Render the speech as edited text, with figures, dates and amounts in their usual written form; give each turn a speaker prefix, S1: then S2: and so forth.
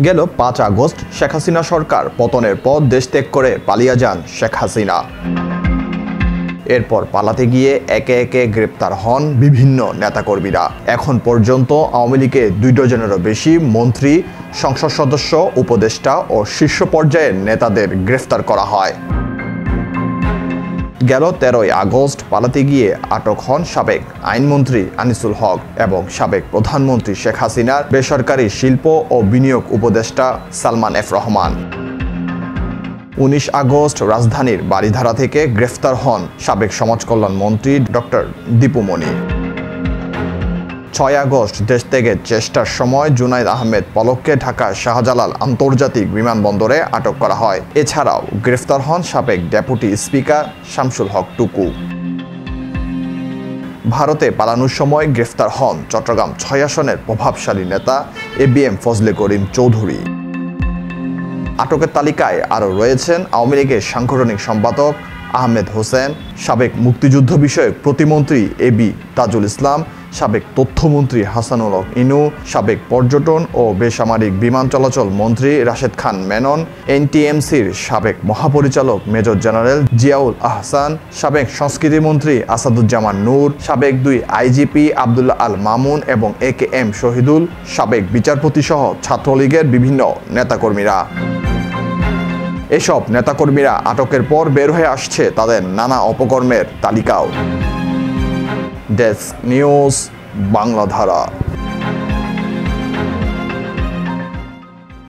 S1: গেল ৫ আগস্ট শেখ হাসিনা সরকার পতনের পর দেশ ত্যাগ করে পালিয়ে যান শেখ হাসিনা। এরপর পালাতে গিয়ে একে একে গ্রেপ্তার হন বিভিন্ন নেতাকর্মীরা। এখন পর্যন্ত আওয়ামী লীগের ২ ডজনেরও বেশি মন্ত্রী, সংসদ সদস্য, উপদেষ্টা ও শীর্ষ পর্যায়ের নেতাদের গ্রেফতার করা হয়। গেল ১৩ই আগস্ট পালাতে গিয়ে আটক হন সাবেক আইনমন্ত্রী আনিসুল হক এবং সাবেক প্রধানমন্ত্রী শেখ হাসিনার বেসরকারি শিল্প ও বিনিয়োগ উপদেষ্টা সালমান এফ রহমান। ১৯ আগস্ট রাজধানীর বারিধারা থেকে গ্রেফতার হন সাবেক সমাজকল্যাণ মন্ত্রী ডক্টর দীপু মনি। ৬ আগস্ট দেশ ত্যাগের চেষ্টার সময় জুনাইদ আহমেদ পলককে ঢাকার শাহজালাল আন্তর্জাতিক বিমানবন্দরে আটক করা হয়। এছাড়াও গ্রেফতার হন সাবেক ডেপুটি স্পিকার শামসুল হক টুকু। ভারতে পালানোর সময় গ্রেফতার হন চট্টগ্রাম ৬ আসনের প্রভাবশালী নেতা এবিএম ফজলে করিম চৌধুরী। আটকের তালিকায় আরও রয়েছেন আওয়ামী লীগের সাংগঠনিক সম্পাদক আহমেদ হোসেন, সাবেক মুক্তিযুদ্ধ বিষয়ক প্রতিমন্ত্রী এবি তাজুল ইসলাম, সাবেক তথ্যমন্ত্রী হাসানুল হক ইনু, সাবেক পর্যটন ও বেসামরিক বিমান চলাচল মন্ত্রী রাশেদ খান মেনন, এনটিএমসির সাবেক মহাপরিচালক মেজর জেনারেল জিয়াউল আহসান, সাবেক সংস্কৃতিমন্ত্রী আসাদুজ্জামান নূর, সাবেক ২ আইজিপি আব্দুল্লাহ আল মামুন এবং একেএম শহীদুল, সাবেক বিচারপতি সহ ছাত্রলীগের বিভিন্ন নেতাকর্মীরা। এসব নেতাকর্মীরা আটকের পর বের হয়ে আসছে তাদের নানা অপকর্মের তালিকাও। Desk news, বাংলাধারা।